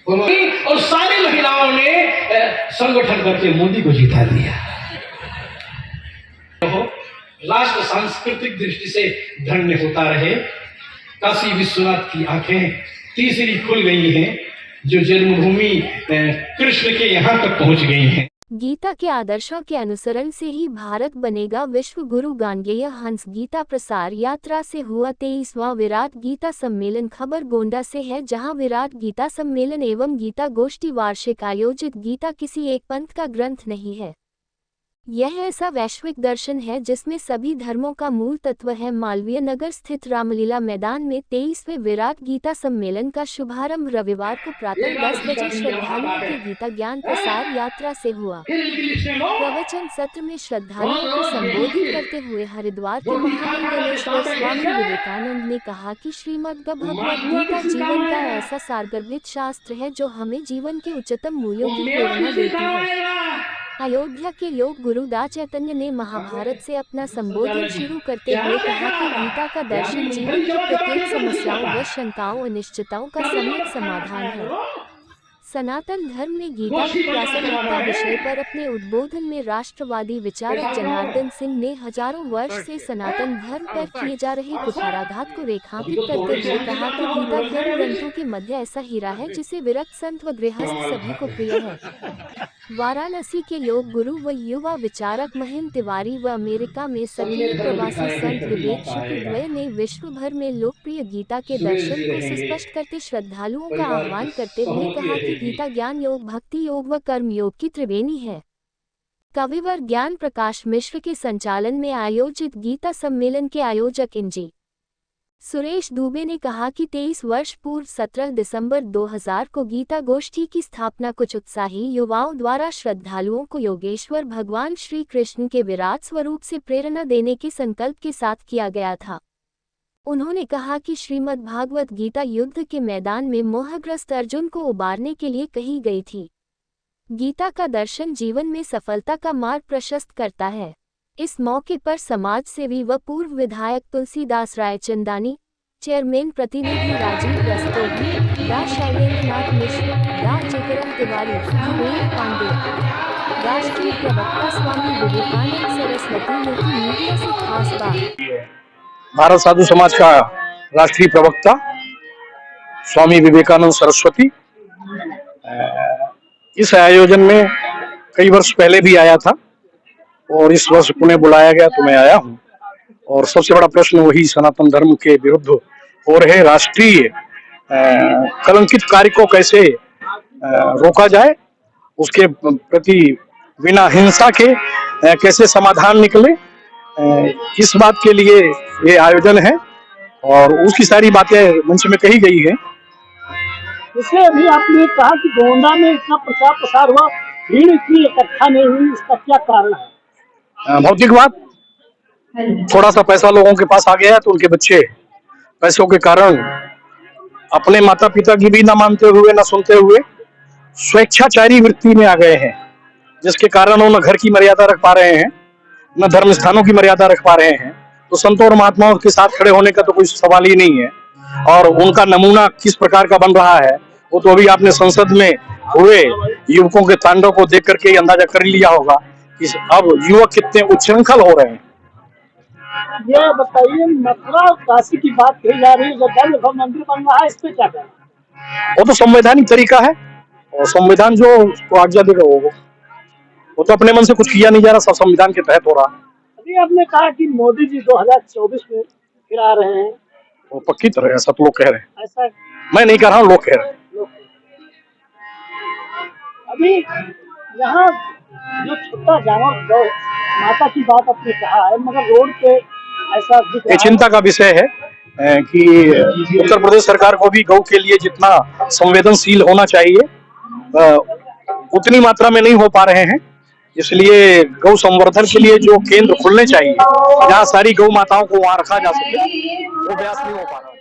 उन्होंने और सारी महिलाओं ने संगठन करके मोदी को जिता दिया। राष्ट्र सांस्कृतिक दृष्टि से धन्य होता रहे। काशी विश्वनाथ की आंखें तीसरी खुल गई हैं, जो जन्मभूमि कृष्ण के यहाँ तक पहुंच गई हैं। गीता के आदर्शों के अनुसरण से ही भारत बनेगा विश्व गुरु। गांगेय हंस गीता प्रसार यात्रा से हुआ 23वां विराट गीता सम्मेलन। खबर गोंडा से है, जहां विराट गीता सम्मेलन एवं गीता गोष्ठी वार्षिक आयोजित। गीता किसी एक पंथ का ग्रंथ नहीं है, यह ऐसा वैश्विक दर्शन है जिसमें सभी धर्मों का मूल तत्व है। मालवीय नगर स्थित रामलीला मैदान में 23वें विराट गीता सम्मेलन का शुभारंभ रविवार को प्रातः 10 बजे श्रद्धालुओं के गीता ज्ञान प्रसार यात्रा से हुआ। प्रवचन सत्र में श्रद्धालुओं को संबोधित करते हुए हरिद्वार के महामंडलेश्वर स्वामी विवेकानंद ने कहा कि श्रीमद् भगवद गीता जीवन का ऐसा सारगर्भित शास्त्र है जो हमें जीवन के उच्चतम मूल्यों की प्रेरणा देती है। अयोध्या के योग गुरु दा चैतन्य ने महाभारत से अपना संबोधन शुरू करते हुए कहा कि गीता का दर्शन जीवन की प्रत्येक समस्याओं व शंकाओं और अनिश्चितताओं का सम्यक समाधान है। सनातन धर्म में गीता की प्रासंगिकता विषय पर अपने उद्बोधन में राष्ट्रवादी विचारक जनार्दन सिंह ने हजारों वर्ष से सनातन धर्म पर किए जा रहे कुठाराघात को रेखांकित करते हुए कहा कि गीता धर्म ग्रंथों के मध्य ऐसा हीरा है जिसे विरक्त संत व गृहस्थ सभी को प्रिय है। वाराणसी के योग गुरु व युवा विचारक महेंद्र तिवारी व अमेरिका में सक्रिय प्रवासी संत विवेक शुक्लद्वय ने विश्व भर में लोकप्रिय गीता के दर्शन को सुस्पष्ट करते श्रद्धालुओं का आह्वान करते हुए कहा कि गीता ज्ञान योग, भक्ति योग व कर्म योग की त्रिवेणी है। कविवर ज्ञान प्रकाश मिश्र के संचालन में आयोजित गीता सम्मेलन के आयोजक इंजी सुरेश दुबे ने कहा कि 23 वर्ष पूर्व 17 दिसंबर 2000 को गीता गोष्ठी की स्थापना कुछ उत्साही युवाओं द्वारा श्रद्धालुओं को योगेश्वर भगवान श्री कृष्ण के विराट स्वरूप से प्रेरणा देने के संकल्प के साथ किया गया था। उन्होंने कहा कि श्रीमद् भागवत गीता युद्ध के मैदान में मोहग्रस्त अर्जुन को उबारने के लिए कही गई थी। गीता का दर्शन जीवन में सफलता का मार्ग प्रशस्त करता है। इस मौके पर समाज सेवी व पूर्व विधायक तुलसीदास रायचंदानी, चेयरमैन प्रतिनिधि राजीव रस्तोगी, डा शैलेंद्रनाथ मिश्र, डा चिकरन तिवारी, वीरेंद्र पांडे, राष्ट्रीय प्रवक्ता स्वामी विवेकानंद सरस्वती ने की मीडिया से खास बात। भारत साधु समाज का राष्ट्रीय प्रवक्ता स्वामी विवेकानंद सरस्वती इस आयोजन में कई वर्ष पहले भी आया था और इस वर्ष पुणे बुलाया गया तो मैं आया हूं। और सबसे बड़ा प्रश्न वही सनातन धर्म के विरुद्ध हो रहे राष्ट्रीय कलंकित कार्य को कैसे रोका जाए, उसके प्रति बिना हिंसा के कैसे समाधान निकले, इस बात के लिए ये आयोजन है और उसकी सारी बातें मंच में कही गई है। इसलिए अभी आपने कहा कि गोंडा में इतना प्रचार प्रसार हुआ, भीड़ इतनी इकट्ठा नहीं हुई, इसका क्या कारण है? भौतिक बात, थोड़ा सा पैसा लोगों के पास आ गया है तो उनके बच्चे पैसों के कारण अपने माता पिता की भी ना मानते हुए ना सुनते हुए स्वेच्छाचारी वृत्ति में आ गए हैं, जिसके कारण वो न घर की मर्यादा रख पा रहे हैं न धर्म स्थानों की मर्यादा रख पा रहे हैं। तो संतों और महात्माओं के साथ खड़े होने का तो कोई सवाल ही नहीं है। और उनका नमूना किस प्रकार का बन रहा है वो तो अभी आपने संसद में हुए युवकों के तांडव को देख करके ही अंदाजा कर लिया होगा कि अब युवक कितने उच्छृंखल हो रहे हैं। ये बताइए, मथुरा काशी की बात कही जा रही है, जब मंदिर बन रहा है, इस पे क्या कहना? वो तो संवैधानिक तरीका है और संविधान जो उसको आज्ञा देगा वो तो अपने मन से कुछ किया नहीं जा रहा, सब संविधान के तहत हो रहा। अभी आपने कहा कि मोदी जी 2024 में फिर आ रहे हैं, वो पक्की तरह ऐसा तो लोग कह रहे हैं, ऐसा मैं नहीं कह रहा हूँ, लोग कह रहे हैं। अभी यहाँ जो छोटा जानवर गौ माता की बात आपने कहा है, मगर रोड पे ऐसा दिख रहा है। चिंता का विषय है कि उत्तर प्रदेश सरकार को भी गौ के लिए जितना संवेदनशील होना चाहिए उतनी मात्रा में नहीं हो पा रहे हैं। इसलिए गौ संवर्धन के लिए जो केंद्र खुलने चाहिए जहाँ सारी गौ माताओं को वहाँ रखा जा सके, वो प्रयास नहीं हो पा रहा।